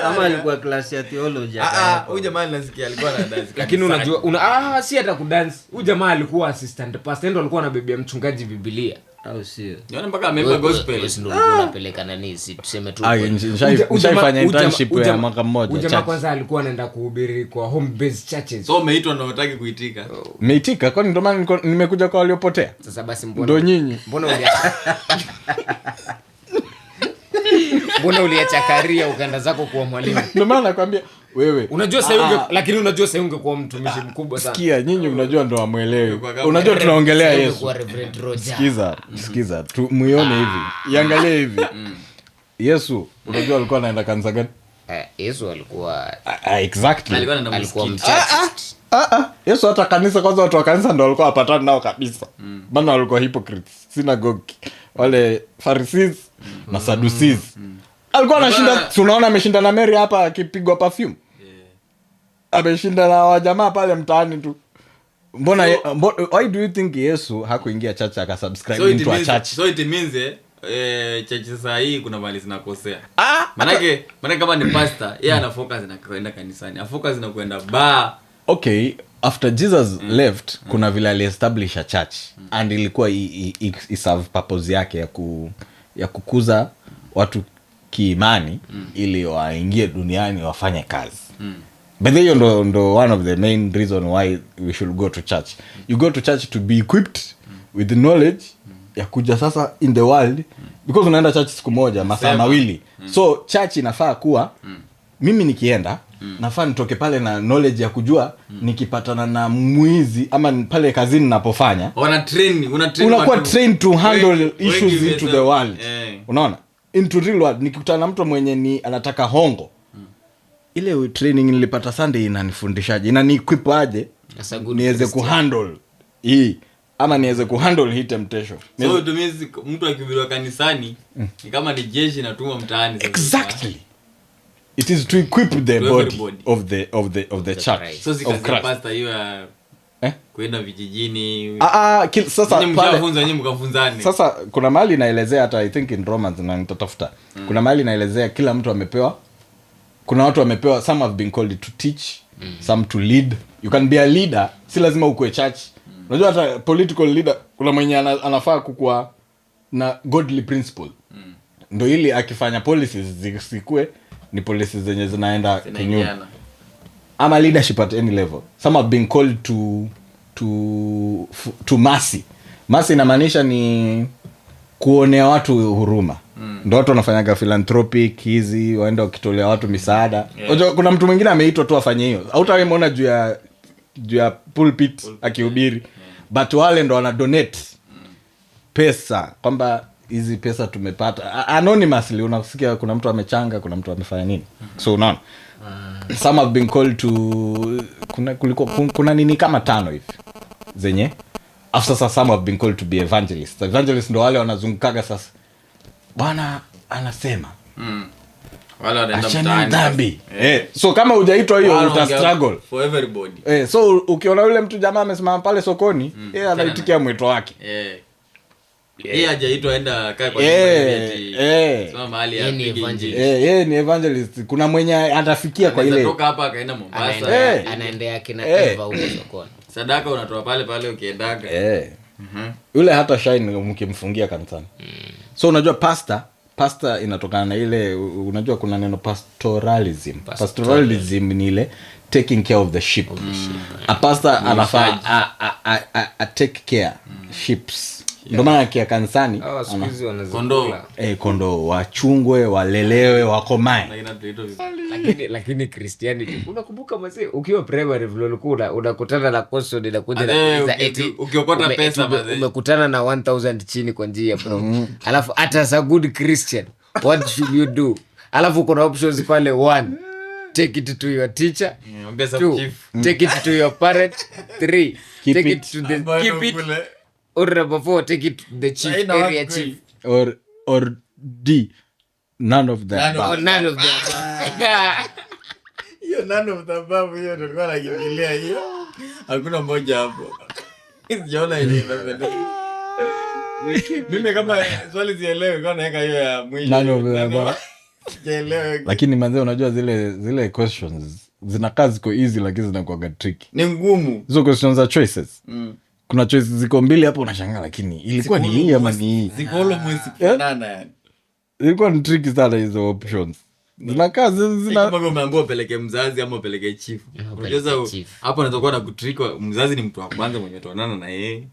Ama alikuwa class ya theology. Huyu jamaa nasikia alikuwa na dance. Lakini unajua si hata kudance. Huyu jamaa alikuwa assistant pastor, ndio alikuwa anabebea mchungaji Biblia. Au sio? Yaani mpaka amebeba gospel. Ndio unapeleka nani, si tuseme tu. Nishafanya internship ya mwaka mmoja. Huyu jamaa kwanza alikuwa anaenda kuhubiri kwa home based churches. So umeitwa na unataka kuitika. Umeitika kwani ndio maana nimekuja kwa waliopotea. Sasa basi mbona ndio nyinyi. Mbona uliacha karia ukaenda zako kuwa mwalimu? Ndio maana nakwambia wewe. Unajua sasa lakini unajua sasa ungekuwa mtumishi mkubwa sana. Sikia nyinyi mnajua ndo amuelewe. Unajua tunaongelea Yesu. Kwa Reverend Roger. Sikiza. Muione hivi. Iangalie hivi. Yesu unajua alikuwa anaenda kanisa gani? Yesu alikuwa exactly. Alikuwa mchache. Yesu hata kanisa kwanza watu wa kanisa ndo walikuwa wapatana nao kabisa. Maana walikuwa hypocrites. Synagogue. Wale Pharisees na Sadducees. Alikuwa anashinda, tunaona ameshinda na Mary hapa akipigwa perfume. Ameshinda na wajamaa pale mtaani tu. Mbona why do you think Yesu hakuingia church akasubscribe into a church? So it means church sasa hii kuna mali zinakosea. Manake kama ni pastor, yeye ana focus na kwenda kanisani. Afocus na kwenda bar. Okay, after Jesus left, kuna vile ali-establish a church. And ilikuwa serve purpose yake ya kukuza watu kiimani ili waingie duniani wafanye kazi. But hiyo ndo one of the main reason why we should go to church. You go to church to be equipped with the knowledge ya kuja sasa in the world, because unaenda church siku moja masaa mawili. So church inafaa kuwa mimi nikienda nafaa nitoke pale na knowledge ya kujua nikipatana na mwizi ama pale kazini ninapofanya unakuwa trained to handle issues into the world. Unaona, into real world. Nikikutana na mtu mwenye ni anataka hongo, ile training nilipata Sunday inanifundishaje, inani-equip aje niweze kuhandle hii ama niweze kuhandle hii temptation. So tumizi mtu akihubiriwa kanisani ni kama ni jeshi natumwa mtaani sasa. Exactly. It is to equip the body of the church. So zikaza pastor hiyo kwenda vijijini. Sasa mjafunza nyinyi mkafunzane. Sasa kuna mahali inaelezea hata I think in Romans na nitatafuta. Kuna mahali inaelezea kila mtu amepewa, kuna watu wamepewa, some have been called to teach, some to lead. You can be a leader, si lazima ukue church. Unajua hata political leader kuna mwenye anafaa kukua na godly principle. Ndio ili akifanya policies zisikue ni policies zenye zinaenda kinyume. Ama leadership at any level. Some have been called to mercy. Mercy inamaanisha ni kuonea watu huruma. Ndio watu wanafanyaga philanthropic hizi, waenda wakitolea watu misaada. Unajua kuna mtu mwingine ameitwa tu afanye hiyo. Hautawaona juu ya pulpit akihubiri. But wale ndo wana donate pesa kwamba hizi pesa tumepata anonymously. Unasikia kuna mtu amechanga, kuna mtu amefanya nini. So unaona some have been called to kuna nini kama 5 hivi zenye after some have been called to be evangelists. Evangelists ndo wale wanazungukaga sasa bwana anasema wala wanaenda mtaani dhambi. So kama hujaitwa hiyo uta struggle for everybody. So ukiona yule mtu jamaa amesimama pale sokoni yeye anaitikia mwito wake. Yeye hajaitwa aenda kaa kwa nyumba sema mahali ya yeye ni evangelist. Kuna mwenye atafikia kwa ile kutoka hapa akaenda Mombasa anaendea kina Eva huko sokoni. Sadaka unatoa pale ukiendaga. Yule hata shine mkimfungia kanisani. So unajua pastor inatokana na ile, unajua kuna neno pastoralism. Pastoralism ni ile taking care of the sheep. A pastor anafaa take care sheeps. Ndio maana kia kanisani kondoo wachungwe, walelewe, wakomae. Lakini Christianity unakumbuka mzee ukiwa primary vile ulikuwa unakutana na question inakuja na eti ukiokota pesa mzee umekutana na 1000 chini kwa njia bro. Alafu as a good Christian what should you do? Alafu kuna options pale 1 take it to your teacher, 2 take it to your parent, 3 take it to the keep it, or number 4 take it to the chief, area chief, or D none of them. None of them. Hiyo none of the above hiyo ndio kwa nakifikiria hiyo. Hakuna moja hapo. Sijaona ile ndio. Mimi kama swali sielewi kwa naweka hiyo ya mwisho. None of the above. Sielewi. Lakini manze unajua zile questions zinakaa ziko easy lakini zinakuwa tricky. Ni ngumu. Hizo questions za choices. Kuna choices ziko mbili hapo unashangaa lakini ilikuwa ni hii ama ni hii. Ziko almost kufanana yani. Ilikuwa ni tricky sana hizo options. Zinakaa kama umeambiwa upeleke mzazi ama upeleke chief. Unajua hapo unaweza kuwa na kutrick mzazi ni mtu wa kwanza mwenye tuonana na yeye.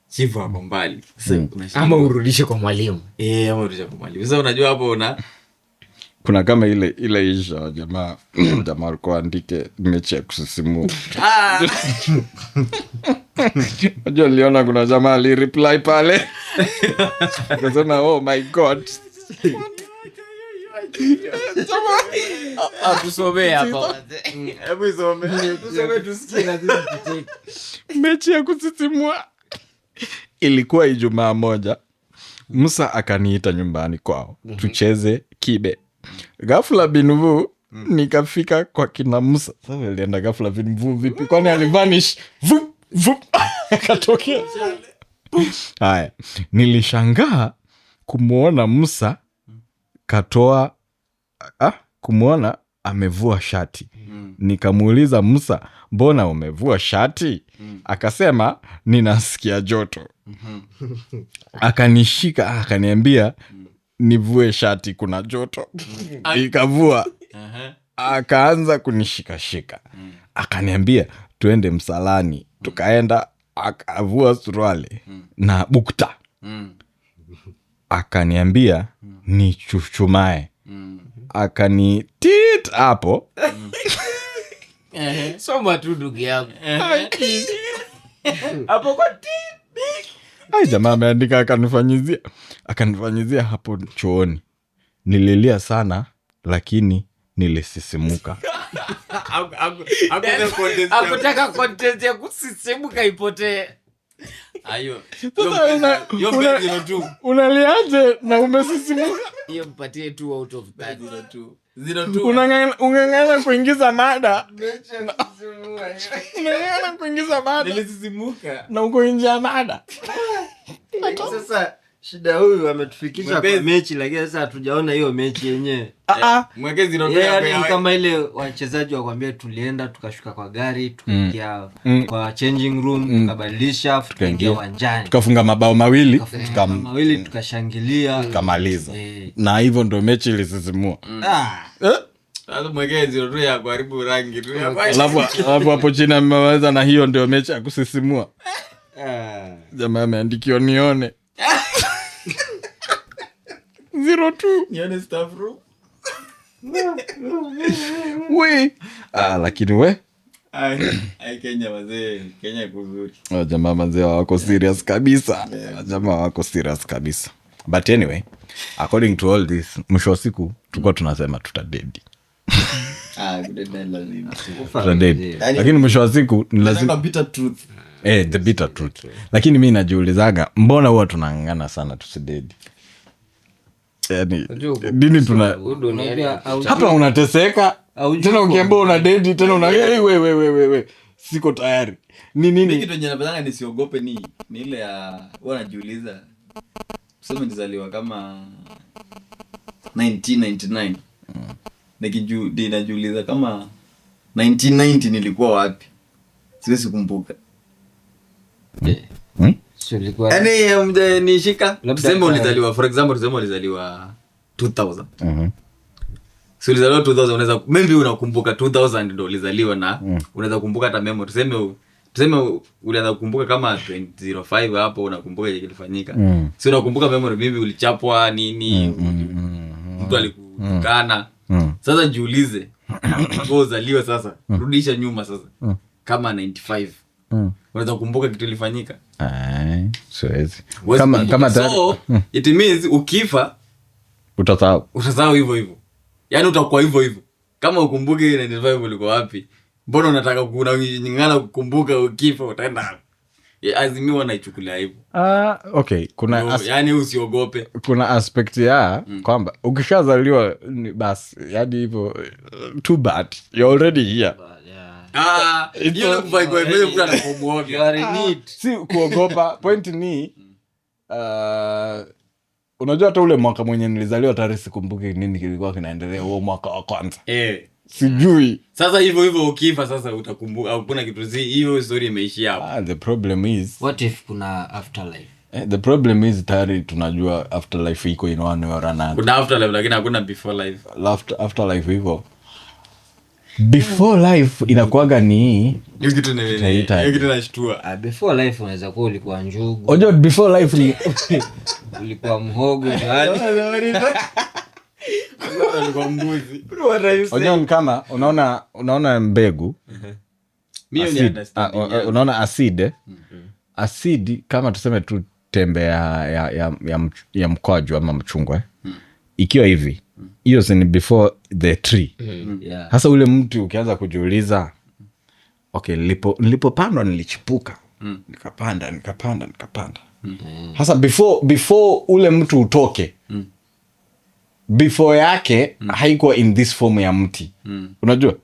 Chief hapo mbali. Ama urudishe kwa mwalimu. Ama urudishe kwa mwalimu. Sasa unajua hapo kuna kama ile isha jamaa alikuwa andike mechi ya kusisimua. Unajua niliona kuna jamaa alireply pale. Akasema oh my god. Tusomee hapa. Hebu isome. Tusomee tusikie na sisi. Mechi ya kusisimua. Ilikuwa Ijumaa moja. Musa akaniita nyumbani kwao. Tucheze kibe. Ghafla binvu nikafika kwa kina Musa. Sasa alienda ghafla binvu vipi? Kwani alivanish? Vup. Akatokea. Haya. Nilishangaa kumuona Musa kumuona amevua shati. Nikamuuliza Musa, mbona umevua shati? Akasema ninasikia joto. Akanishika akaniambia nivue shati kuna joto. Nikavua. Akaanza kunishikashika. Akaniambia tuende msalani. Tukaenda akavua suruali na bukta. Akaniambia ni chuchumae. Akanitit hapo. Soma tu ndugu yangu. hapo kwa tit. Ai jamaa ameandika akanifanyizia hapo chooni. Nililia sana lakini nilisisimuka. Hakutaka content ya kusisimuka ipotee. Ayo. Unaliaje na umesisimuka? Hiyo mpatie 2 out of 10. Ungangana kuingiza mada. Ungangana kuingiza mada. Nilisisimuka. Na uko nje ya mada. Sasa shida huyu ametufikisha kwa mechi, lakini sasa hatujaona hiyo mechi yenyewe. Mweke 0-2 yaani kama ile wachezaji wakwambia tulienda tukashuka kwa gari tukaingia kwa changing room tukabadilisha tukaingia uwanjani tukafunga mabao mawili tukashangilia tukamaliza. Na hivyo ndo mechi ilisisimua. Sasa mweke 0-2 ya kuharibu rangi tu. Alafu hapo chini ameweza na hiyo ndio mechi ya kusisimua. Jamaa ameandikiwa nione 0-2 nione staff room. Lakini we Kenya wazee, Kenya kuzuri. jamaa mazee wako serious kabisa. Jamaa wako serious kabisa. But anyway, according to all this, mwisho wa siku tulikuwa tunasema tutadedi. Tutadedi. Lakini mwisho wa siku ni lazima bitter truth. The bitter truth. Lakini mimi najiulizaga mbona huwa tunangangana sana tusidedi? Yani dini hapa unateseka tena ukiambia una dedi tena una we siko tayari nini kitu yenye napendanga nisiogope ni ile ya wanajiuliza tuseme nizaliwa kama 1999 najiuliza kama 1990 nilikuwa wapi, siwezi kumbuka. Yaani nishika tuseme ulizaliwa, for example tuseme ulizaliwa 2000. Si ulizaliwa 2000, unaweza maybe unakumbuka 2000 ndio ulizaliwa na unaweza kumbuka hata memory. Tuseme ulianza kukumbuka kama 2005 hapo unakumbuka ile kilifanyika. Si unakumbuka memory, maybe ulichapwa nini, mtu alikutukana. Sasa jiulize wewe uzaliwa sasa, rudisha nyuma sasa kama 95. Unaweza kukumbuka kitu ilifanyika? Siwezi. So it means ukifa utasahau hivyo hivyo. Yaani utakuwa hivyo hivyo. Kama ukumbuke 95 ulikuwa wapi, mbona unataka kunang'ana kukumbuka ukifa utaenda hapo? Azimiwa naichukulia hivyo. Okay, yaani usiogope. Kuna aspect ya kwamba ukishazaliwa basi, yaani hivyo too bad. You're already here. Hiyo kufai kwa hivyo kuna nakomuoga. You are in need. Si kuogopa. Point ni unajua hata ule mwaka mwenye nilizaliwa tayari sikumbuki nini kilikuwa kinaendelea huo mwaka wa kwanza. Sijui. Sasa hivyo ukifa sasa utakumbuka, hakuna kitu hiyo story imeishia hapo. The problem is what if kuna afterlife? The problem is tayari tunajua afterlife iko in one way or another. Kuna afterlife lakini hakuna before life. Afterlife hivyo. Before life inakuwaga ni hiyo kitu nashtua. Before life unaweza kuwa ulikuwa njugu. Unajua before life ni ulikuwa mhogo yani. Ulikuwa mbuzi. Unajua kama unaona mbegu. Unaona acid. Acid kama tuseme tu tembe ya mkwaju ama mchungwa. Ikiwa hivi. Hiyo ni before the tree. Hasa ule mtu ukianza kujiuliza, okay, nilipopandwa nilichipuka. Nikapanda. Hasa before ule mtu utoke, before yake haikuwa in this form ya mti. Unajua?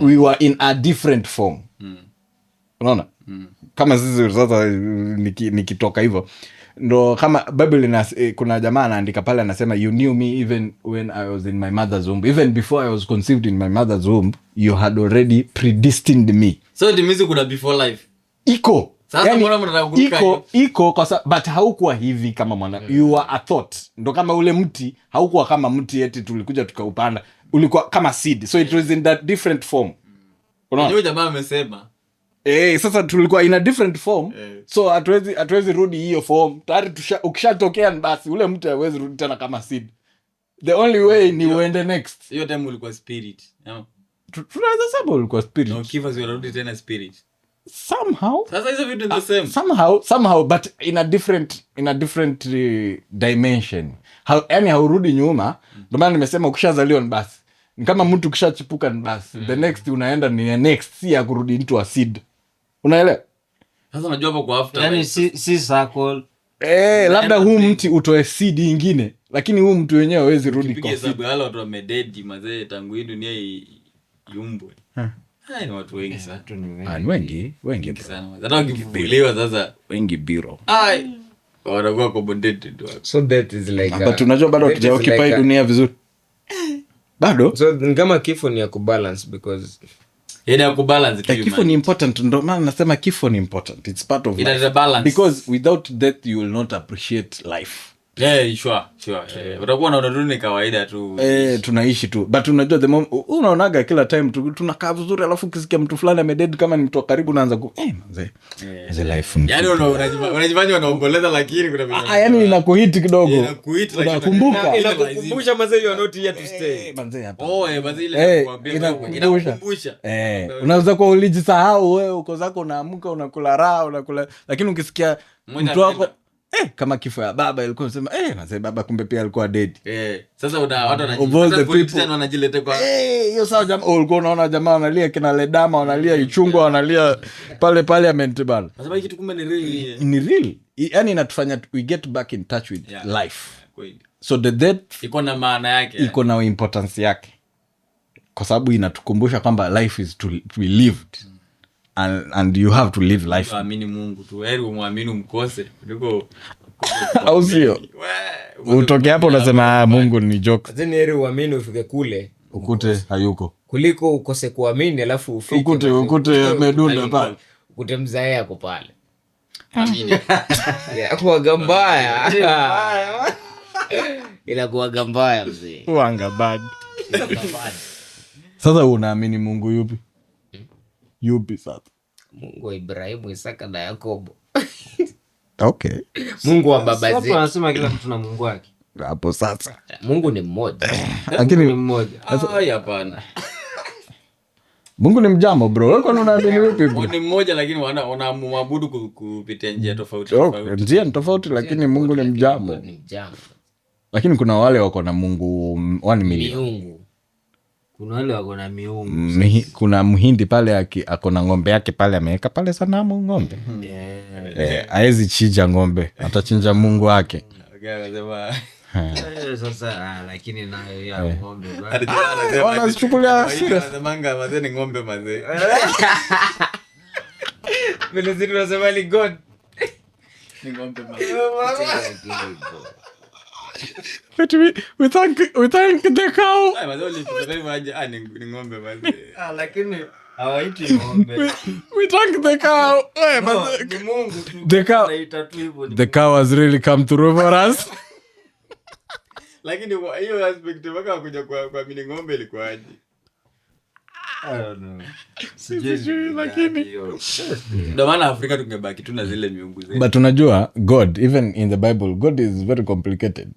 We were in a different form. Unaona? Kama sisi sasa nikitoka hivyo. Ndo kama Bible kuna jamaa anaandika pale anasema you knew me even when I was in my mother's womb, even before I was conceived in my mother's womb you had already predestined me. So it means kuna before life iko sasa. Yani, mbona mnataka kuruka iko kwa sababu but haukuwa hivi kama mwana you were a thought. Ndo kama ule mti haukuwa kama mti eti tulikuja tukaupanda, ulikuwa kama seed, so it was in that different form. Unaona yule jamaa amesema sasa tulikuwa in a different form. So hatuwezi rudi hiyo form. Tayari ukishatokea basi ule mtu hawezi rudi tena kama seed. The only way ni uende next. Hiyo time ulikuwa spirit. Tunaweza sema ulikuwa spirit. Na ukifa si unarudi tena spirit. Somehow. Sasa hizo vitu the same. Somehow but in a different dimension. Yaani haurudi nyuma. Ndio maana nimesema ukishazaliwa basi. Kama mtu ukishachipuka basi. The next unaenda ni next, si ya kurudi into a seed. Unaelewa? Sasa unajua hapo kwa after yani si circle. Labda huu mti utoe seed ingine, lakini huu mtu wenyewe hawezi rudi piga kwa seed. sababu wale watu wamededi mazee tangu hii dunia iumbwe. Ni watu wengi sana. Wengi Sana. Hata wakifufuliwa sasa wengi biro. wanakuwa accommodated. So that is like But unajua bado that is hatujaoccupy like dunia vizuri. Bado so ni kama kifo ni ya kubalance because Yaani ya kubalance tu. kifo ni important, ndo maana nasema kifo ni important. It's part of It life. is a balance. Because without death you will not appreciate life. Sure. Utakuwa unaona tu ni kawaida tu. Tunaishi tu. But unajua the moment unaonaga kila time tunakaa vizuri, alafu ukisikia mtu fulani amedead kama ni mtu wa karibu unaanza ku mzee life. Yaani unajifanya unaomboleza lakini kuna vitu. Yaani inakuhit kidogo. Inakuhit lakini Unakumbuka. inakukumbusha mazee you are not here to stay. Manze hapa. basi ile Inakukumbusha. Unaweza kuwa ulijisahau wewe uko zako unaamka unakula raha unakula, lakini ukisikia mtu wako kama kifo ya baba ilikuwa unasema mzee baba kumbe pia alikuwa dead. Sasa watu wanajileta wanajileta kwa hiyo sawa. Jamaa ulikuwa unaona jamaa wanalia kina Ledama wanalia Ichungwa wanalia pale parliament bana. Sasa hiki kitu kumbe ni real. Yani inatufanya we get back in touch with life. Kweli. So the death iko na maana yake. Iko na importance yake. Kwa sababu inatukumbusha kwamba life is to be lived. And you have to live life. Amini Mungu tu. Heri umwamini umkose. Kuliko au sio? Utoke hapo unasema Mungu ni joke. Then heri uamini ufike kule ukute hayuko. Kuliko ukose kuamini alafu ufike ukute amedunda pale. Ukute mzae yako pale. Amini. Kwa mbaya. Inakuwa mbaya mzee. Uanga bad. Sasa unaamini Mungu yupi? Yupi sasa? Mungu wa Ibrahimu, Isaka na Yakobo. Okay. Mungu wa baba zetu. Sasa anasema kila mtu na Mungu wake. Hapo sasa. Mungu ni mmoja. Lakini ni mmoja. Hapana. Mungu ni mjambo bro. Wewe kwa nini unaamini yupi bro? Ni mmoja lakini wanamwabudu kupitia njia tofauti. Njia ni tofauti lakini Mungu ni mjambo. Ni mjambo. Lakini kuna wale wako na Mungu 1 million. Miungu. Kuna wale wako na miungu. Kuna Mhindi pale ako na ng'ombe yake pale ameweka pale sanamu ng'ombe. Haezi chinja ng'ombe, atachinja Mungu wake. Sasa lakini nayo ya ng'ombe wanachukulia serious. Anasema mazee ni ng'ombe mazee. Vile sisi tunasema ni God. Ni ng'ombe mazee. But we thank the cow. Mazee ulifikiria aje ni ng'ombe mazee. lakini hawaiti ng'ombe. We thank the cow. Ni Mungu tu. The cow. Anaita tu hivyo. The cow has really come through for us. Lakini hiyo aspect mpaka kuja kwa mini ng'ombe ilikuwa aje? I don't know. Sijui lakini. Ndio maana Afrika tungebaki tu na zile miungu zetu. But unajua God, even in the Bible, God is very complicated.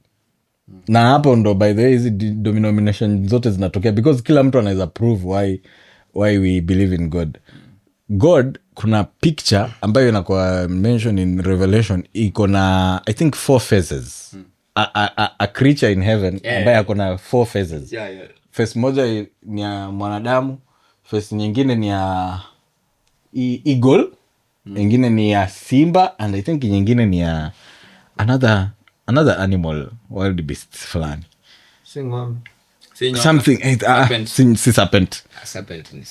Na hapo ndo by the way hizi denomination zote zinatokea because kila mtu anaweza prove why we believe in God. God, kuna picture ambayo inakuwa mentioned in Revelation, iko na I think 4 phases. A creature in heaven ambaye ako na 4 phases. Face moja ni ya mwanadamu, face nyingine ni ya eagle, nyingine ni ya simba, and I think nyingine ni ya another animal, wild beast fulani. Si ng'ombe. Something si serpent. Serpent ni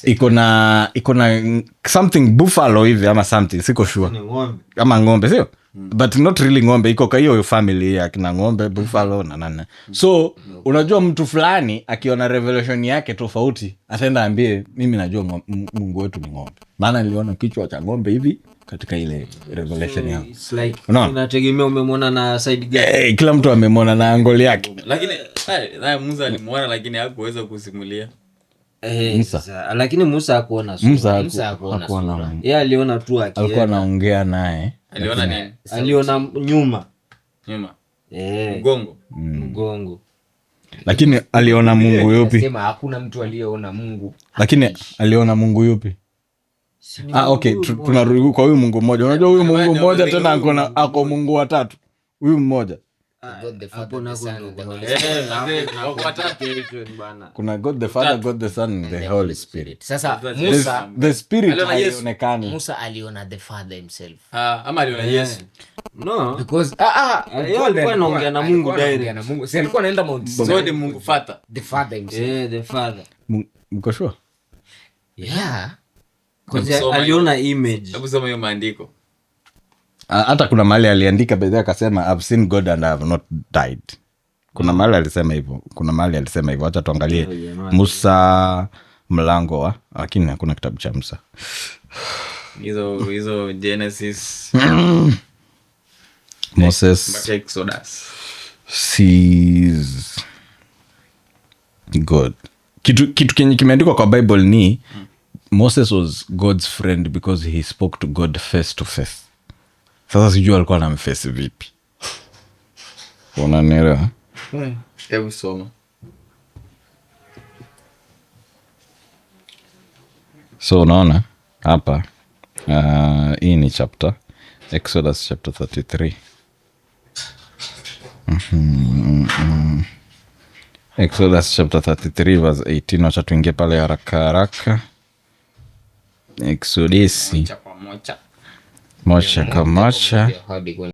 Iko na something buffalo hivi ama something, siko sure. Ni ng'ombe. Ama ng'ombe sio? But not really ng'ombe, iko kwa hiyo family ya kina ng'ombe, buffalo na nana. So unajua mtu fulani akiona revelation yake tofauti ataenda ambie mimi najua Mungu wetu ni ng'ombe, maana niliona kichwa cha ng'ombe hivi katika ile revelation yao. It's like inategemea umemwona na side gani. Kila mtu amemwona na angle yake. Lakini Musa alimuona lakini hakuweza kusimulia. Musa. Lakini Musa hakuona sura. Musa hakuona sura. Yeye aliona tu alikuwa anaongea naye. Aliona nini? Aliona nyuma. Mgongo. Lakini aliona Mungu yupi? Sema hakuna mtu aliyeona Mungu. Lakini aliona Mungu yupi? Okay, tunarudi kwa huyu Mungu mmoja. Unajua huyu Mungu mmoja tena ako Mungu watatu. Huyu mmoja God the Father, Hapo the nako Son, ndo and the kuna- Holy Spirit. bana. kuna God the Father, God the Son and the Holy Spirit. Sasa That's- Musa, The Spirit Aliona Yesu. haionekani. Musa aliona the Father himself. Ama aliona Yesu. No. Because Yeye alikuwa anaongea na Mungu direct. Si alikuwa anaenda Mount So Sinai. ni Mungu Father. The Father himself. The Father. Mko sure? Yeah. Kwanza Soma aliona image. Hebu soma hiyo maandiko. Hata kuna mahali aliandika bedhi akasema I've seen God and I have not died. Kuna mahali alisema hivyo. Acha tuangalie Musa mlango wa, lakini hakuna kitabu cha Musa. Hizo Genesis, Moses Exodus. sees God. Kitu kenye kimeandikwa kwa Bible ni Moses was God's friend because he spoke to God face to face. Sasa sijui alikuwa anamface vipi. Unanielewa? Hebu soma. So unaona hapa hii ni chapter Exodus chapter 33. Exodus chapter 33 verse 18. Wacha tuingie pale haraka. Exodus Kwa moja. moja kwa moja. Hadi kwenye